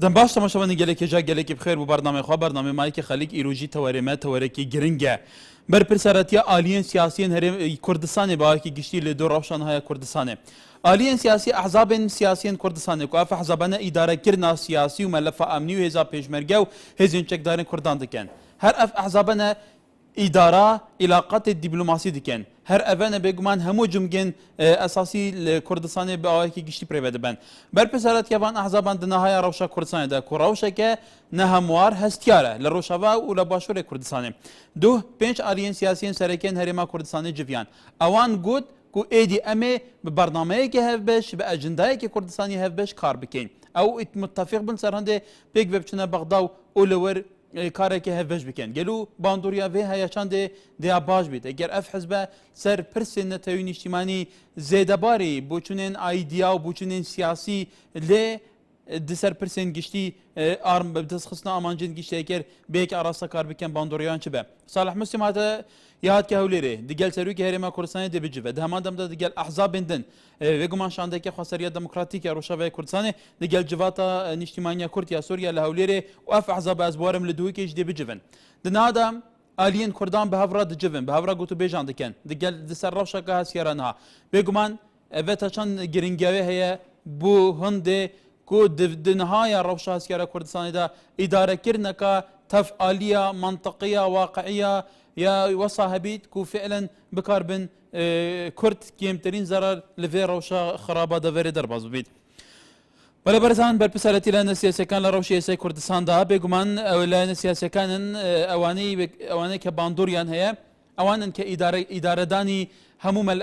بەڕێزان باش تەماشاوانی گەلێکی جا گەلێکی بخێر بۆ بەرنامەی مایکی خەلیک ئیروژی تەوەرێمە تەوەرێکی گرنگە بەرپرسەرەتیە ئالیەن سیاسیین هەرێم کوردستانی باوەکی گشتی لە دوو ڕەوشان هەیە کوردستانێ ئالیەن سیاسی ئەحزابên سیاسیên کوردستانê ku ev hezabane îdarekirina siyasî û melefa emnî û hêza pêşmerge û hêzên çekdarên Kurdan dikin. Her ev ehzabane îdara îlaqatê dîplomasî dikin. Her evene bêguman hemû cumgên esasî li Kurdistanê bi awayekî giştî pêve dibin. Berpirseretiya van ehzaban di nihaya rewşa Kurdistanê de ku rewşeke nehemwar hestiyar e li Rojava û li başûrê Kurdistanê. Duh pênc aliyên siyasiyên serekên Herêma Kurdistanê civiyan. Ewan got ku êdî em ê bi bernameyekê hevbeş bi ejendayekê Kurdistanî hevbeş kar bikin. Ew muttefîq bin ser hindê pêk ve biçine Bexdaw û li wir karekê hevbeş bikin. Gelû bandoriya vê heye çandê dêya baş bît. Eger ev hizbe ser pirsên netewîn nîştîmanî zêdebarî boçûnên aîdiya û boçûnên siyasî lê di ser pirsên giştî destxistina amancên giştêker bêyek arasta kar bikin bandoriyan çi be. Salih Müslim hate yahat ke Hewlêrê digel serokê Herêma Kurdistanê de bicive. Di heman dem de digel ehzabên din vê guman şandeke Xweseriya Demokratîk ya Rojavayê Kurdistanê digel civata nîştîmaniya Kurd ya Sûriya li Hewlêrê û ev ehzab ez barim li duhekê jî dê bicivin. Di nada aliyên Kurdan bi hevra dicivin, bi hevra gotûbêjan dikin. Digel di ser rewşeka hesiyara niha. Bêguman ev çend giringewê heye bû hindê ku di nihaya rewşa hesiyara Kurdistanê de îdarekirneka tefaliya mantiqiya waqiya ya wesa hebît ku fi'len bikar bin Kurd kêmtirîn zarar li vê rewşa xiraba deverê derbas bibît. Beleberzan berpiseretî lehne siyasekan li rewşê yasayê Kurdistan da bêguman lehne siyasekanin ewanê ke bandoriyan heye ewanin ke îdaredanî hemû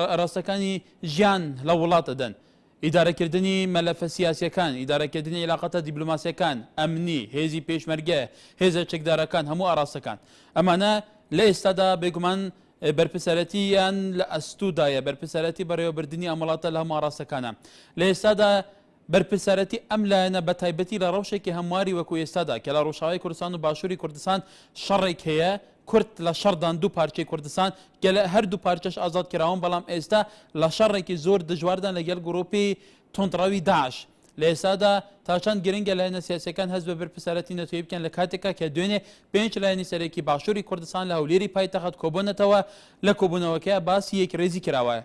arastekanî jiyan li welat edin. İdarekirdinî melefe siyasiyekan, îdarekirdinî îlaqata dîplomasyekan, emnî, hêzî pêşmerge, hêza çekdarakan hemû arastekan. Emane li êsta da bêguman berpiseretiyan li estû daye, berpiseretî berêwebirtinî emelata li hemû arastekan e. Li êsta da berpiseretî em lehne bi taybetî li rewşekê hemwarî wekû êsta da ke li Rojavayê Kurdistan û Başûrê Kurdistan şerrek heye Kurd li şerdan du parçeyê Kurdistan gele her du parçeş azad kirawan belam êsta li şerrekî zor dijwar dan legel grûpê tondrawî Daeş. Li êsta da ta çend giring e lehne siyasekan hez bi berpiseretî netewî bikin li kateka ke dûnê pênc lehenî serekî Başûrê Kurdistan li Hewlêrî paytexet kobûnetewe li kobûnewekeya basî yek rêzî kirawe ye.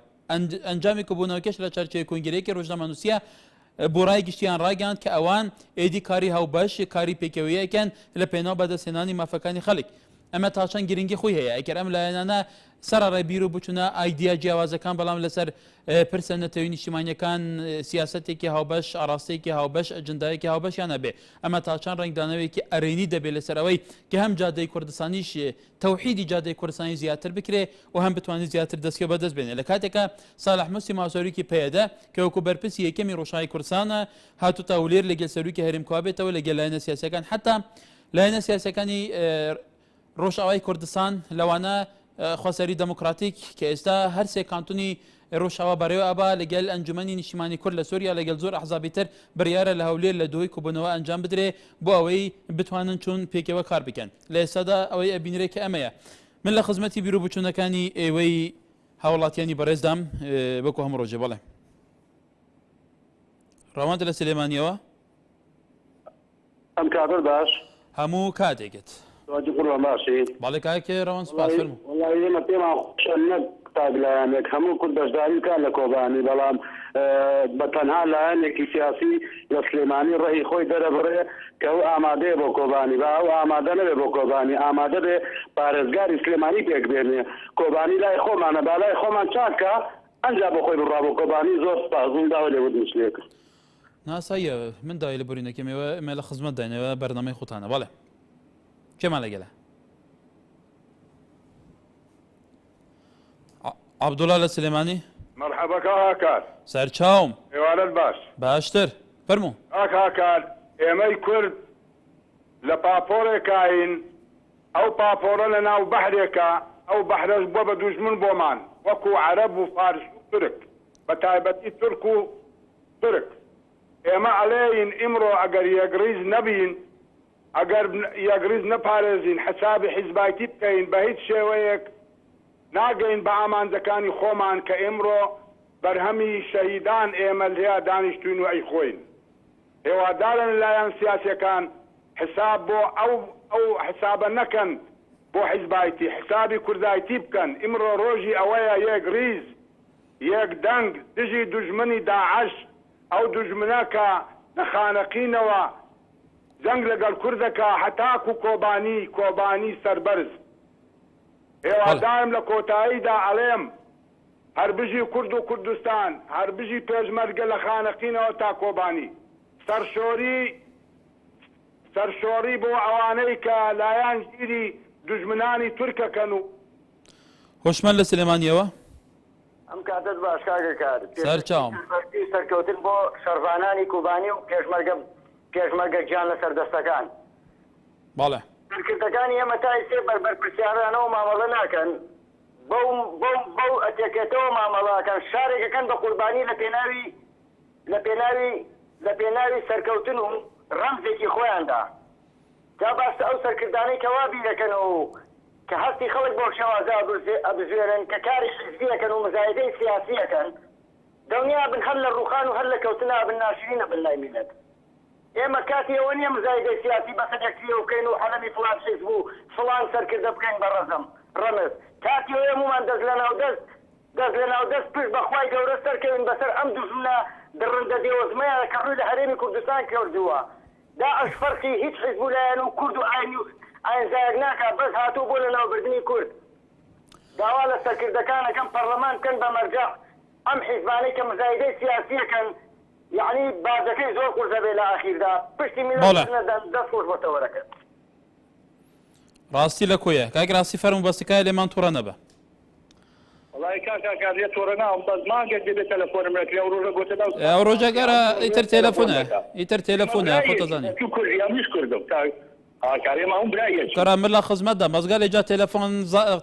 Encamê kobûnewekeş li çerçeveyê kongireyekê Rojnamenûsiya بۆڕای گشتیان ڕاگەاند کە ئەوان ئێدی کاری هەوبەش کاری پێکەوەیەکەن لە پێناو بەدەستهێنانی مافەکانی خەڵک. ئەمە تاچەند گرنگی خۆی هەیە ئەگەر ئەم لایەنانە سەرڕێ بیر و بچونە ئایدیا جیاوازەکان بەڵام لەسەر پرسە نەتەوەی نیشتیمانیەکان سیاسەتێکی هاوبەش ئاراستەیەکی هاوبەش ئەجندایەکی هاوبەشیان هەبێ ئەمە تاچەند ڕنگدانەوەیەکی ئەرێنی دەبێت لەسەرەوەی کە هەم جادەی کوردستانیش تەوحیدی جادەی کوردستانی زیاتر بکرێ و هەم بتوانێت زیاتر دەستکە بەدەست بێنێ لە کاتێکە ساڵح موسڵیم هاوسەرێکی پێدە کە وەکو بەرپرسی یەکەمی ڕۆژاوی کوردستانە هاتوتە هەولێر لەگەڵ سەرۆکی هەرێمکووا بێتەوە لەگەڵ لایەنە سیاسیەکان حتا لایەنە سیاسیەکانی ڕۆژاوای کوردستان لەوانە خۆسەری دموکراتیک کە ئێستا هەر سێ کانتونی ڕۆژاوا بەڕێوە ئەبا لەگەل ئەنجومەنی نیشتیمانی کورد لە سووریا لەگەڵ زۆر ئەحزابی تر بڕیارە لە هەولێر لە دوای کوبوونەوە ئەنجام بدرێ بۆ ئەوەی بتوانن چون پێکەوە کار بکەن لە ئێستادا ئەوەی ئەبینرێ کە ئەمەیە من لە خزمەتی بیرۆ بچوونەکانی ئێوەی هاوڵاتیانی بەڕێزدام بەکو هەموو ڕۆژێ بەڵێ ڕەوانتە لە سلێمانیەوە ئەم کاتر باش هەموو کاتێکت باڵێ کاکێ ڕەوان سوپاس فەرموو ئێمە پێمان خۆشە نەک تاگلایەنێک هەموو کورد بەشداری کار لە کۆبانی بەڵام بە تەنها لایەنێکی سیاسی لە سلێمانی ڕێی خۆی دەرەبڕێ کە ئەو ئامادەیە بۆ کۆبانی با ئەو ئامادە نەبێ بۆ کۆبانی ئامادە بێ پارێزگاری سلێمانی پێک بێنێ کۆبانی لای خۆمانە با لای خۆمان چاکە ئەنجا بۆ خۆی بڕا بۆ کۆبانی زۆر سپاسبووم داوای لێ وت مشلێک ناسایە من داوای لە بڕینەکەمەوە ئێمە لە خزمەت داینەوە بەرنامەی خوتانە بەڵێ كما لقلا عبد الله السليماني مرحبا كاكار سير تشاوم ايوان الباش باشتر فرمو كاكار ايمي كرد لبابوري كاين او بابورا لنا او بحريكا او بحر بوبا دوجمن بومان وكو عرب وفارس وترك بتايبتي تركو ترك ايما علين امرو اگر يقريز نبين اگر یەگریز نەپارێزین حسابی حیزبایتی بکەین بە هیچ شێوەیەک ناگەین بە ئامانجەکانی خۆمان کە ئێمڕۆ بەرهەمی شەهیدان ئێمە لێیا دانیشتوین و ئەیخۆین هێوادارن لایەن سیاسیەکان حساب بۆ ئەو حسابە نەکەن بۆ حیزبایەتی حسابی کوردایەتی بکەن ئیمڕۆ ڕۆژی ئەوەیە یەک ریز یەک دەنگ دژی دوژمنی داعش ئەو دوژمنە کە دەخانەقینەوە جەنگ لەگەڵ کوردەکە هەتاکو کۆبانی سەربەرز هێوادارم لە کۆتاییدا ئەڵێم هەر بژی کورد و کوردستان هەر بژی پێشمەرگە لە خانەقینەوە تا کۆبانی سەرشۆری بۆ ئەوانەی کە لایەن ژیری دوژمنانی تورکەکەن و هۆشمەند لە سلێمانیەوە ئەم کاتت باش کاگەکار سەرچاوم سەرکەوتن بۆ شەرڤانانی کوبانی و پێشمەرگە گیان لە سەردەستەکان باڵێ سەرکردەکانی ئێمە تای سێ بەربەر پرسیارانەوە مامەڵە ناکەن بەو ئەتێکێتەوە مامەڵاکەن شارێکەکەن بە قوربانی لە پێناوی سەرکەوتن و ڕەمزێکی خۆیاندا جا باستە ئەو سەرکردانەی کەوا بیرەکەنەوە کە هەستی خەڵک بۆ شێوازە ئەبژێرن کە کاری حیزبیەکەن و مزایدەی سیاسیەکەن دڵنیا بن هەر لە ڕوخان و هەر لە کەوتنا بن ناشرینە بن لای میلەت ئێمە کاتی ئەوە نییە مزایدەی سیاسی بەسەجەکتریە بکەین و حەلەمی فڵان حیزب و فڵان سەرکردە بکەین بە ڕەمز کاتی ئێمەمان دەست لە ناو دەست پشت بەخوای گەورە سەرکەوین بەسەر ئەم دوژمنە درڕندە دێوەزمەیە کە ڕووی لە هەرێمی کوردستان کردووە داعش فەرقی هیچ حیزب و لایەن و کورد و ئاینزایەک ناکات بەس هاتوو بۆ لە ناوبردنی کورد داوا لە سەرکردەکانەکەم پەرلەمان بکەن بە مەرجە ئەم حیزبانەی کە مزایدەی سیاسیەکەن یعنی بازەکەی زۆر قورس دەبێ لە ئاخیردا پشتی میلەت دەست خۆش بۆتەوەرەکە ڕاستی لە کۆیە کاک ڕاستی فەرمو بەستەکای لێمان تووڕە نەبە والله کاکە تۆڕە ناوم بەس مانگێک دەبێت تەلەفۆنم ڕێکرێ ئەو ڕۆژە گۆتە ئەو ڕۆژەگەرە ئیتر تێلەفۆنە خۆ دەزانێت کوردی ئەمیش کوردم کارێمە هەم برایە کەرا من لە خزمەتدا مەزگا لێجا تێلەفۆن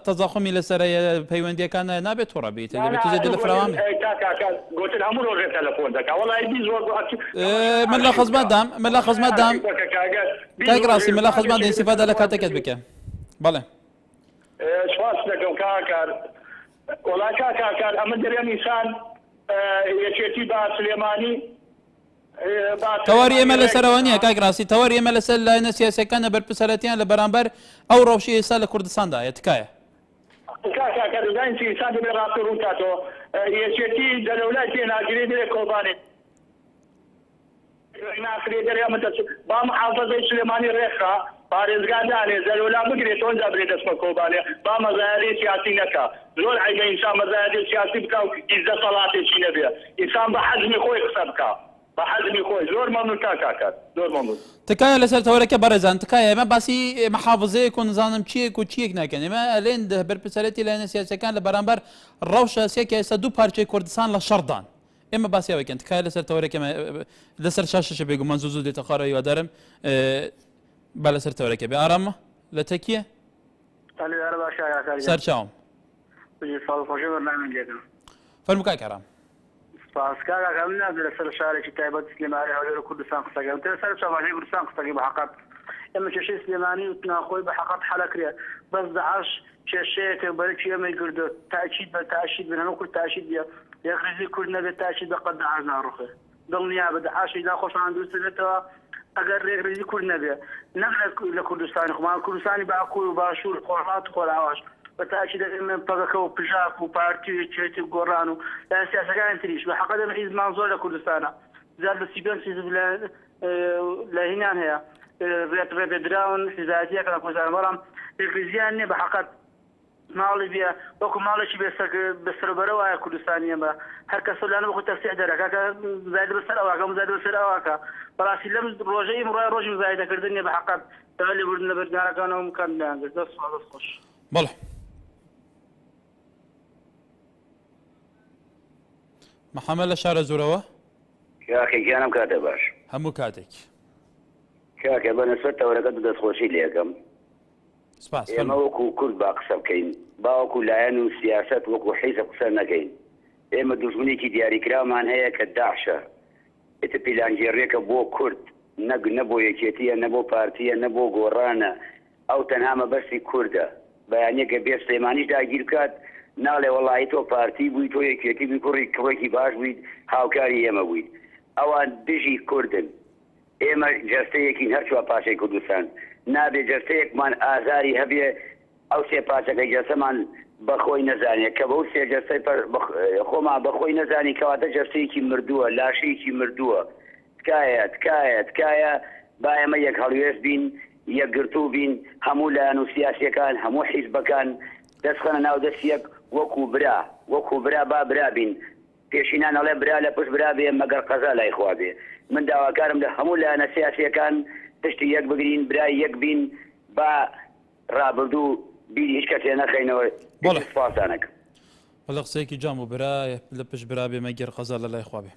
تەزاخمی لەسەرەیە پەیوەندیەکان نابێت تووڕە بیت دەبێت تێ لە فراوان گۆتن هەموو ڕۆژێ تەلەفۆن دەکا وڵای زۆر من لە خزمەتدام کاک ڕاستی من لە خزمەتدا ئیستیفادە لە کاتێکت بکە بەڵێ سپاس دەکەم کاکار وڵای کاکار ئەمە دەرێن ئینسان یەکێتی با سلێمانی تەواری ئێمە لەسەرەوە نییە کاک ڕاستی تەواری ئێمە لەسەر لایەنە سیاسیەکانە بەرپرسەرەتیان لە بەرامبەر ئەو ڕەوشی ئێستا لە کوردستاندایە تکایە کاکە دەزانین چی ئینسان دەبێت ڕاستی ڕوون کاتەوە یەکێتی دەرەوڵای پێناگرێ دەرێ کۆبانێ ناکرێ دەرێ ئەمە با محافەزەی سلێمانی ڕێخا پارێزگادانێ زەرۆلا بگرێت تۆن دەبرێت دەستمە کۆبانێ با مەزایادەی سیاسی نەکا زۆر عیبە ئینسان مەزایادەی سیاسی بکە و ئیزدە سەڵاتێکی نەبێ ئینسان بە حەزمی خۆی قسە بکە بە حەزمی خۆی زۆر مەمنون کاکات زۆر مەمنون تکایە لەسەر تەوەرەکە بەڕێزان تکایە ئێمە باسی محافظەیەک و نزانم چیەک و چیەک ناکەن ئێمە ئەلێن بەرپرسەرەتی لایەنە سیاسیەکان لە بەرامبەر ڕەوشە سێکە ئێستا دوو پارچەی کوردستان لە شەڕدان ئێمە باسیەوەکەن تکایە لەسەر تەوەرەکە لەسەر شاشەشە بێگومان زوو دێتە خوارە هیوادارم با لەسەر تەوەرەکە بێ ئارامە لە تەکیە سەرچاوم فەرموو کاک ئارام سپاسکارەکەم نابێت لەسەر شارێکی تایبەت سلێمانی هەولێر و کوردستان قسەکەم تر سەر چاوانەی کوردستان قسەکەی بە حەقەت ئێمە کێشەی سلێمانی و ناخۆی بە حەقەت حەلەکرێ بەس داعش کێشەیەکە بەرەکی ئێمەی گردو تاکید بە تاشید بن هەموو کورد تاشید بێ یەکڕێزی کورد نەبێت تاشید بەقەت داعش ناڕوخێ دڵنیا بە داعشی داخۆشان دروست بێتەوە ئەگەر ڕێکڕێزی کورد نەبێ نەک لە کوردستانی خۆمان کوردستانی باکوور و باشوور خۆڕات و خۆراواش بەتاکی دەمێن پەگەکە و پژاک و پارتی و چێتی و گۆڕان و لایەن سیاسەکان تریش بە حەقە دەمە حیزبمان زۆر لە کوردستانە زیاد بە 35 حیزب لە هینان هەیە ڕێپێدراون حیزایەتیەکە لە کوردستان بەڵام ڕێکڕێزیان نییە بە حەقەت ماڵی بێ وەکو ماڵێکی بەسەربەرە وایە کوردستانی ئەمە هەر کەسە لەنە بەخۆی تەفسیح دەرەکە کە مزایدە بەسەر ئەوواکە مزایدە بەسەر ئەوواکە بەڕاستی لەم ڕۆژەی ئیمڕۆی ڕۆژی مزایدەکردن نیە بە حەقەت دەوێت لێبوردن لە بەردارەکانەوە مکاندیان کرد دەست خۆش بەڵێ محەممەد لە شارە زۆرەوە کاکەگیانم کاتە باش هەموو کاتێک کاکە بە نسبەت تەوەرەکە دەستخۆشی لێەکەم ئێمە وەکو کورد با قسە بکەین باوەکو لایەن و سیاست وەکو حیزب قسە نەکەین ئێمە دوژمنێکی دیاریکرامان هەیە کە داعشە ئێتە پیلانگێڕێکە بۆ کورد نەبۆ یەکێتیە نەبۆ پارتیە نەبۆ گۆڕانە ئەو تەنها مەبەستی کووردە بەیانەکە بێ سلێمانیش داگیر بکات ناڵێ وەڵی تۆ پارتی بووی تۆ یەکێتی بووی کوڕی کوڕێکی باش بوویت هاوکاری ئێمە بوویت ئەوان دژی کوردن ئێمە جەستەیەکی هەرچوە پاشای کوردستان نابێ جەستەیەکمان ئازاری هەبێ ئەو سێ پاسەکەی جەسەمان بەخۆی نەزانێت کە بەو سێ جەستەی خۆمان بەخۆی نەزانی کەواتە جەستەیەکی مردووە لاشەیەکی مردووە تکایە با ئێمە یەک هەڵوێست بین یەکگرتوو بین هەموو لایەن و سیاسیەکان هەموو حیزبەکان دەستخەنە ناو دەستیەک وەکو برا با برا بین پێشینان ئەڵێ برا لە پشت برا بێ مەگەر قەزا لای خوا بێ من داواکارم لە هەموو لایەنە سیاسیەکان پشتی یەک بگرین برای یەک بین با ڕابردوو بیری هیچ کەسێ نەخەینەوە سپاسانەکەم بەڵێ قسەیەکی جام و برا لە پشت برا بێ مەگەر قەزا لە لای خوا بێ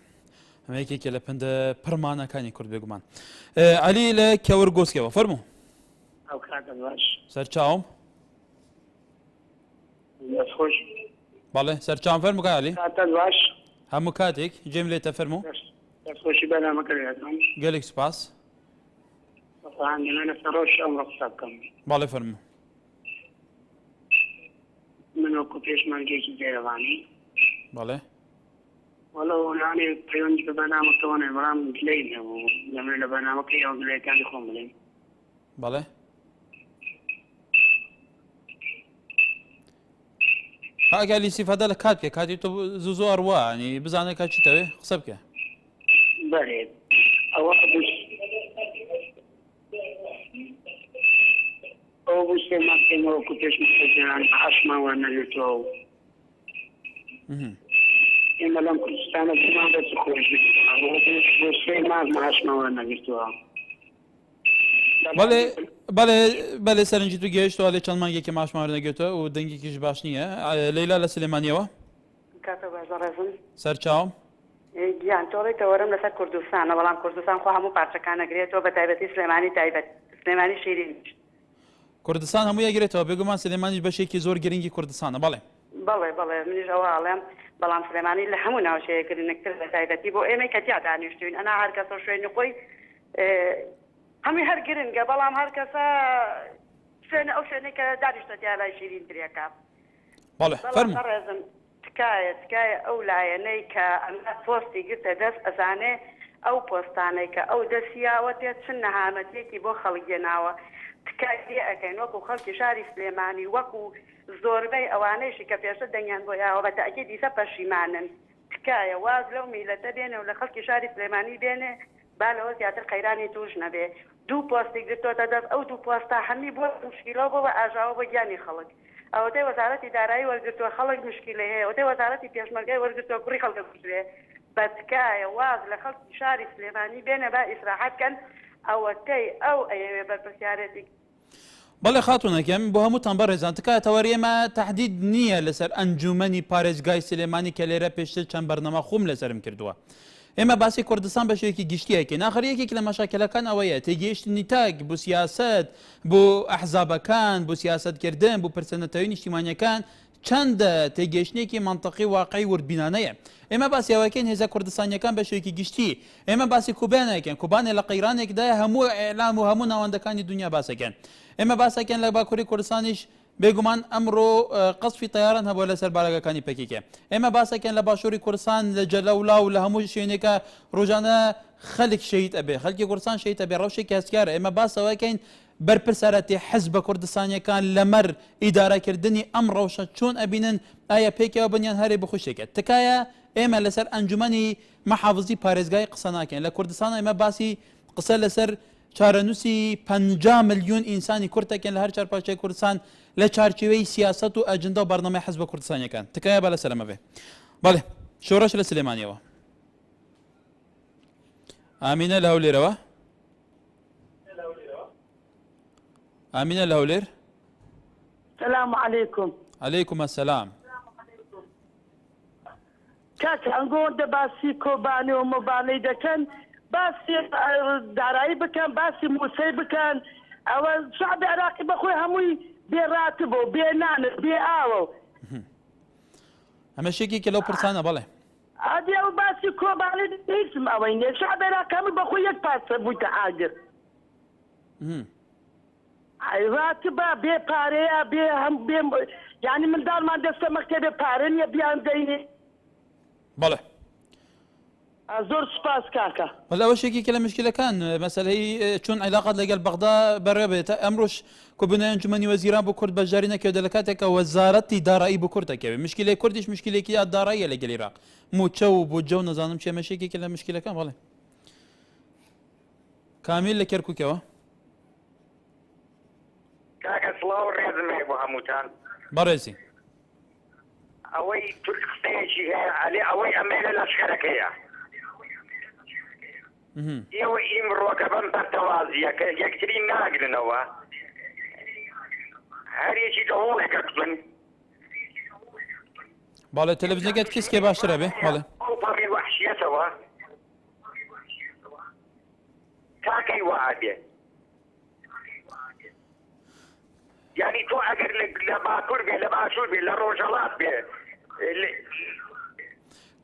ئەمە یەکێکە لە پندە پڕمانەکانی کورد بێگومان عەلی لە کەوەرگۆسکەوە فەرموو ئەو کاتە باش سەرچاوم خۆش بەڵێ سەرچاوم فەرموو کە عەلی کاتە باش هەموو کاتێک جێم لێتە فەرموو دەستخۆشی بەنامەکەێتم گەلێک سوپاس لە سەرۆش ئەمڕۆ قسە بکەم بەڵێ فەرموو من وەکو پێشمەرگێکی جێرەوانی بەڵێ وەڵەو یانێ پەیوەندی بە بەنامەکەەوە بەڵام گلەی نەبوو لەمێ لە بەنامەکەی ئەو گلەیەکانی خۆم بڵێن بەڵێ ئاگالی سیفەدە لە کات بکە کاتی تۆ زوو ئەڕوا ینی بزانێت کا چیتەوێ قسە بکە بەێ ئەوە ئەو بووسێ ماکەمەوە وەکو پێشمەرگەیان عاشماوە نەگرتووە ئێمە لەم کوردستانە زمان بەچ خۆش بۆ سێ مانگ عاشماوە نەگرتووە بەڵێ سەرنجی تو گەیشتەوە لێ چەند مانگێکی ماشمار نەگرێتەوە و دەنگێکیش باش نییە لەیلا لە سلێمانیەوە کاتە باشە ڕێزم سەرچاوم گیان تۆڵی تەوەرم لەسەر کوردستانە بەڵام کوردستان خۆ هەموو پارچەکان نەگرێتەوە بە تایبەتی سلێمانی شیرینیش کوردستان هەموو یەگرێتەوە بێگومان سلێمانیش بەشێکی زۆر گرنگی کوردستانە بەڵێ منیش ئەوە ئاڵێم بەڵام سلێمانی لە هەموو ناوچەیە گرنگتر بە تایبەتی بۆ ئێمەی کە تیا دانیشتوین ئەنا هەر کەسە شوێنی خۆی هەمی هەر گرنگە بەڵام هەر کەسە شوێنە ئەو شوێنەی کە دانیشتە تیا لای شیرینترێکە بەڵێ فەرموو ڕێزم تکایە ئەو لایەنەی کە ئەمە پۆستی گرتە دەست ئەزانێ ئەو پۆستانەی کە ئەو دەسیاوە تێت چن نەهامەتێکی بۆ خەڵکێناوە تکای لێ ئەەکەین وەکو خەڵکی شاری سلێمانی وەکو زۆربەی ئەوانەیشی کە پێشە دەنگیان بۆ یاوە بە تاکید دیسە پەشیمانن تکایە واز لەو میلەتە بێنێ و لە خەڵکی شاری سلێمانی بێنێ با لەوە زیاتر قەیرانی توش نەبێ دوو پۆستی گرتوۆتە دەست ئەو دوو پۆستە هەمی بۆ مشکیلەوە بۆ بە ئاژاوە بۆ گیانی خەڵک ئەوەتەی وەزارەتی دارایی وەرگرتووە خەڵک مشکیلە هەیە ئەوتەی وەزارەتی پێشمەرگای وەرگرتووە کوڕی خەڵکە کوژێ بە تکایە واز لە خەڵکی شاری سلێمانی بێنە با ئیسراحەت کەن ئەوەتەی ئەو ئەیەوێ بەرپرسیارەتی بەڵێ خاتونەکەم بۆ هەمووتان بەڕێزان تکایەتەوەری ئێمە تهدید نییە لەسەر ئەنجومەنی پارێزگای سلێمانی کە لێرە پێشتر چەند بەرنەمە خوم لەسرم کردووە ئێمە باسی کوردستان بە شێوەیەکی گشتیەکە ناخەریەکێک لە مەشاکلەکان ئەوەیە تێگەیشتنی تاک بۆ سیاست بۆ ئەحزابەکان بۆ سیاستکردن بۆ پرسەنەتەوەی نیشتیمانیەکان چەندە تێگەشتێکی منطقی واقعی وردبینانەیە ئێمە باسیەوەکەین هێزە کوردستانیەکان بە شێوەیەکی گشتی ئێمە باسی کوبانەکەن کوبانێ لە قەیرانێکدایە هەموو ئێلام و هەموو ناوەندەکانی دنیا باسەکەن ئێمە باسەکەن لە باکووری کوردستانیش بێگومان ئەمڕۆ قەسفی تەیاران هەبووە لەسەر بارگەکانی پەکێکە ئێمە باسەکەن لە باشووری کوردستان لە جەلەولا و لە هەموو شوێنێکە ڕۆژانە خەڵک شەهید ئەبێ خەڵکی کوردستان شەهید ئەبێ ڕەوشێکی هەستکارە ئێمە باسەوەکەین بەرپرسەرەتی حەزبە کوردستانیەکان لەمەر ئیدارەکردنی ئەم ڕەوشە چۆن ئەبینن ئایا پێکەوە بنیان هەرێ بخوشێکە تکایە ئێمە لەسەر ئەنجومەنی مەحافزی پارێزگای قسە ناکەین لە کوردستان ئێمە باسی قسە لەسەر چارەنووسی 50 ملیۆن ئینسانی کورتەکەن لە هەر چارپارچەی کوردستان لە چارچێوەی سیاست و ئەجندا و بەرنامەی حەزبە کوردستانیەکان تکایە بە لەسەر ئەمە بێ بەڵێ شۆڕەش لە سلێمانیەوە ئامینە لە هەولێرەوە ئامینە لە هەولێر السلام عليكم. عليكم السلام. کاک ئەنگۆ باسی کۆبانی و مۆبانەی دەکەن باسی دارایی بکەن باسی موسەی بکەن ئەوە شعبی عێراقی بەخۆی هەمووی بێڕاتبوو بێنانت بێ ئاوە ئەمە شێکێکە لەو پرسانە بەڵێ ئادی ئەو باسی کۆبانی هیچم ئەوەی نیە شعبی عێراقی هەمووی بەخۆی یەک پارچە بوویتە ئاگر راتبە بێ پارەیە بێ هەم بێ یعنی منداڵمان دەستە مەکتەبێ پارە نییە بیان دەینێ بەڵێ زۆر سپاس کاکە ولا ئەوەشێکی کە لە مشکلەکان مەسەلەی چۆن عیلاقات لەگەڵ بەغدا بەڕێ بێتە ئەمڕۆژ کۆبوونەوەی ئەنجومەنی وەزیران بۆ کورد بەشداری نەکەوێت لە کاتێکە وەزارەتی دارایی بۆ کورد دەکەوێت مشکلەی کوردیش مشکلێکی داراییە لەگەڵ عێراق موچە و بۆجە و نەزانم چێ مەشێکێکی لە مشکلەکان بەڵێ کامیل لە کەرکووکەوە کاکە سڵاو ڕێزمێ بۆ هەمووتان بەڕێزی ئەوەی تورک قسەیەکی هەیە ئەلێ ئەوەی ئەمێ لە لەشکەرەکەیە ئێوە ئیمڕۆکە بەم بەرتەوازیە کە یەکتری ناگرنەوە هەرێکی دەوڵێکەک بن باڵێ تەلەڤیزیۆنەکەت کەسکێ باشترە بێ باڵێ ئەو پەڕی وەحشیەتەوە تاکەی وعادێ یعنی تۆ ئەگەر لە باکوور بێ لە باشوور بێ لە ڕۆژەڵات بێ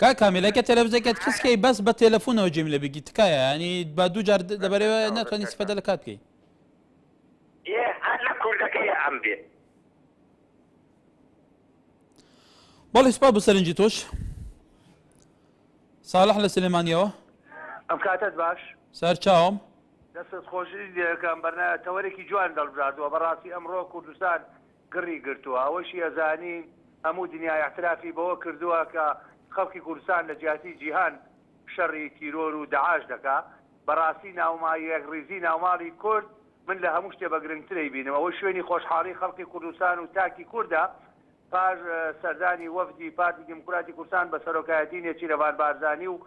کا کامیلەکە تەلەڤیزیۆنەکەت کەسکەی بەس بە تێلەفۆنەوە جێم لە بگی تکایە ینی با دوو جار لەبەرەوە ناتوانانی سفەدە لە کات بکەی هەر لە کوردەکەیە ئەم بێ بەڵێ سوپاس بۆ سەرنجی تۆش ساڵح لە سلێمانیەوە ئەم کاتت باش سەر چاوم دەست خۆشی دەکەم بەرنامە تەوەرێکی جوان دەڵبژاردووە بەڕاستی ئەمڕۆ کوردستان گڕی گرتووە ئەوەشی ئەزانین هەموو دنیای احترافی بەوە کردووە کە خەڵکی کوردستان لە جیاتی جیهان شەڕی تیرۆر و داعاش دەکا بەڕاستی ناوماییەک ڕیزی ناوماڵی کورد من لە هەموو شتێ بە گرنگترەی بینم ئەوە شوێنی خۆشحاڵی خەڵکی کوردستان و تاکی کووردە پاش سەردانی وەفدی پارتی دیموکراتی کوردستان بە سەرۆکایەتی نێچی رەوان بارزانی و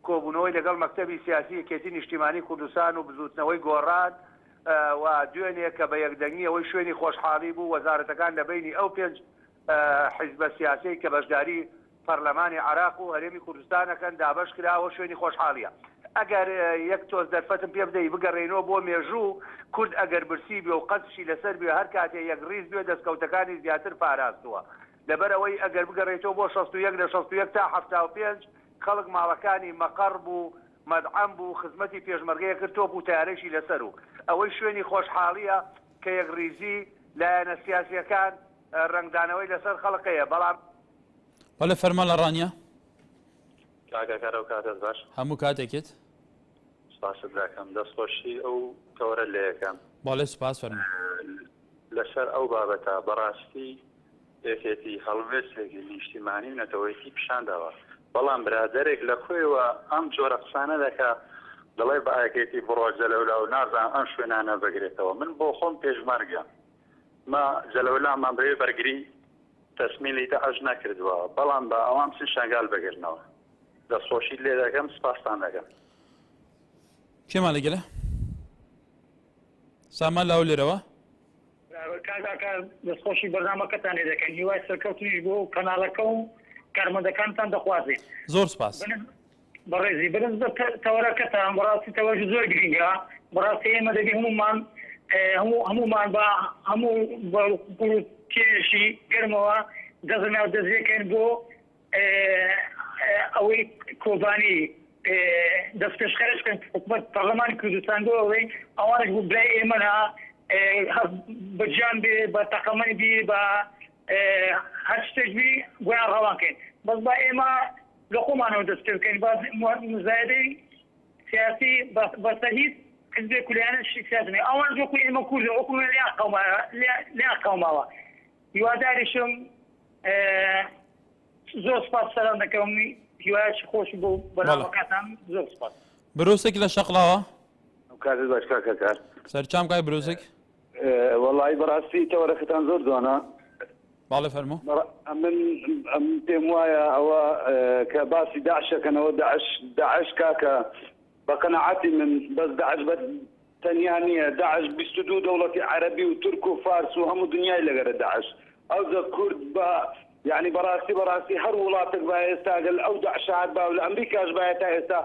کۆبوونەوەی لەگەڵ مەکتەبی سیاسی یەکێتی نیشتیمانی کوردستان و بزوتنەوەی گۆڕان و دوێنێ کە بە یەکدەنگی ئەوەی شوێنی خۆشحاڵی بوو وەزارەتەکان لە بینی ئەو پێنج حیزبە سیاسی کە بەشداری پەرلەمانی عراق و هەرێمی کوردستانەکەن دابەش کراوە شوێنی خۆشحاڵیە ئەگەر یەک تۆز دەرفەتم پێ بدەی بگەڕێنەوە بۆ مێژوو کورد ئەگەر برسی بێ و قەتشی لەسەر بێ هەر کاتێ یەک ڕیز بێ دەستکەوتەکانی زیاتر پاراستووە لەبەر ئەوەی ئەگەر بگەڕێتەوە بۆ 61 لە 61 تا 75 خەڵک ماڵەکانی مەقەڕ بوو مەدعەم بوو خزمەتی پێشمەرگەیە کرد تۆپ و تیارەشی لەسەر و ئەوەی شوێنی خۆشحاڵیە کە یەک ڕیزی لایەنە سیاسیەکان ڕنگدانەوەی لەسەر خەڵکەیە بەڵام بەڵێ فەرمان لە ڕانیە کاکەکەرە و کاتت باش هەموو کاتێکت سپاست دەکەم دەستخۆشی ئەو تەورە لە یەکەم باڵێ سپاس فەرموو لەسەر ئەو بابەتە بەڕاستی یەکێتی هەڵوێستێکی نیشتیمانی نەتەوەیەتی پیشانداوە بەڵام برادەرێک لە خۆیەوە ئەم جۆرە قسانە دەکا دەڵێ بە ئاەکێتی بڕۆ جەلەولا و نازان ئەم شوێنانە بگرێتەوە من بۆ خۆم پێشمەرگە ما جەلەولامان بەوێ بەرگری تەسمیلی داعش نەکردووە بەڵام بە ئەوان چ شنگال بگرنەوە دەستخۆشی لێ دەکەم سپاسان دەکەم کێمان لەگەلە سامان لاو لێرەوە کاکە دەستخۆشی بەرنامەکەتان لێ دەکەن هیوای سەرکەوتنیش بۆ کەناڵەکە و کارمەندەکانتان دەخوازێت زۆر سپاس بەڕێزی بەرز بە تەوەرەکەتان بەڕاستی تەوەژ زۆر گرنگە بەڕاستی ئێمە دەبی هەمومان بە هەموو کێشی گەرمەوە دەزناو دەزیەکەن بۆ ئەوەی کۆبانی دەست پێشخەرشکەن حکومەت پەرلەمانی کوردستان بۆ ئەوەی ئەوانش بوو برای ئێمەنا بەجان بێ بە تەقەمەنی بێ بە هەر شتێک بی گویان ڕەوانکەین بەس با ئێمە لە خۆمانەوە دەست پێ بکەین مزایدەی سیاسی بەسەر هیچ حزبێک کولیانە سیاسنی ئەوان وەکو ئێمە کوردە وەکو لیا قەوماوە هیواداریشم زۆر سپاس سەلام دەکەم هیوایەکی خۆش بۆ بەنامەکەتان زۆر سپاس برۆسێک لە شەقڵاوە کاتت باش کاکەکار سەرچام کای برۆسێک وەڵی بەڕاستی تەوەرەکەتان زۆر جوانە باڵێ فەرموو ئەم پێم وایە ئەوە کە باسی داعشەکەنەوە داعش کاکە بە قەنەعەتی من بەس داعش بە تەنیا نییە داعش 22 دەوڵەتی عەرەبی و تورک و فارس و هەموو دنیای لەگەرە داعش ئەو کورد بە یعنی بەڕاستی هەر وڵاتێک با ئێستا گەل ئەو داعشات با و لە ئەمریکاش باە تا ئێستا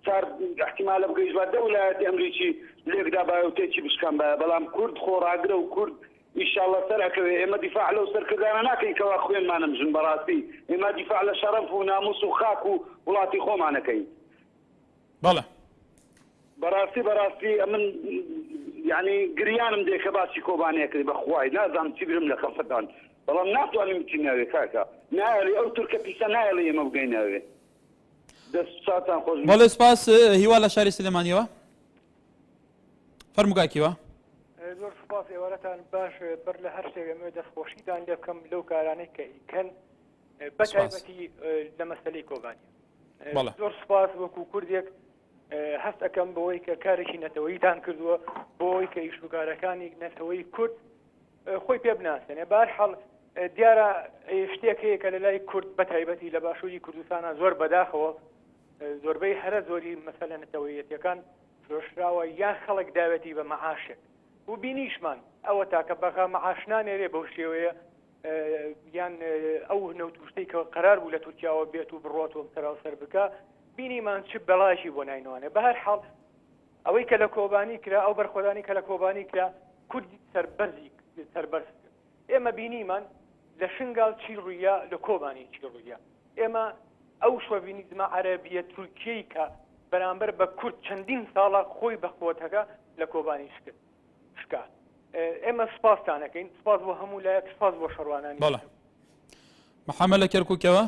چار احتیمالە بگەیش بە دەوڵایەتی ئەمریکی لێکدا باە و تێکی بشکان باە بەڵام کورد خۆڕاگرە و کورد ئیشاڵڵە سەرەکەوێ ئێمە دیفاع لەو سەرکردانە ناکەین کەوا خوێنمانەمژن بەڕاستی ئێمە دیفاع لە شەرەف و ناموس و خاک و وڵاتی خۆمانەکەین بەڵێ بەڕاستی من یعنی گریانم دێ کە باسی کۆبانەیەکردی بەخوای نازانم چی برم لە خەفەتان بەڵام ناتوانیم بچینەوێ کاکە نایڵی ئەو تورکە پیسە نایڵی ئێمە بگەینەوێ دەستان خۆش بەڵێ سپاس هیوا لە شاری سلێمانیەوە فەرموو کاکیوە زۆر سپاس ئێوارەتان باش بەر لە هەر شتێکمێ دەستخۆشیتان لێ بکەم لەو کارانەی کە ئیکەن بەتایبەتی لە مەسەلەی کۆبانیە زۆر سپاس وەکو کوردێک هەست ئەەکەم بەوەی کە کارێکی نەتەوەییتان کردووە بۆەوەی کە ئیشوکارەکانی نەتەوەی کورد خۆی پێ بناسێنێ بەهەرحاڵ دیارە شتێک هەیە کە لە لای کورد بەتایبەتی لە باشووری کوردستانە زۆر بەداخەوە زۆربەی هەرە زۆری مەسەلە نەتەوەیەتیەکان فرۆشراوە یان خەڵک داوەتی بە مەعاشێک و بینیشمان ئەوە تاکە بەغا مەعاشنانێرێ بەو شێوەیە یان ئەو نەوتوشتەی کە قەرار بوو لە تورکیاوە بێت و بڕۆتەوە سەراوسەر بکە بینیمان چ بەڵاشی بۆ ناینوانێ بەهەرحاڵ ئەوەی کە لە کۆبانی کرا ئەو بەرخۆدانی کە لە کۆبانی کرا کوردی سەربەرز ئێمە بینیمان لە شنگال چی ڕوویە لە کۆبانی چی ڕوویە ئێمە ئەو شۆڤینیزمە عەرەبیە تورکیەی کە بەرامبەر بە کورد چەندین ساڵە خۆی بەخۆتەکە لە کۆبانی شکات ئێمە سپاسانەکەین سپاس بۆ هەموو لایەک سپاس بۆ شەڕوانانی بەڵێ محەممەد لە کەرکووکەوە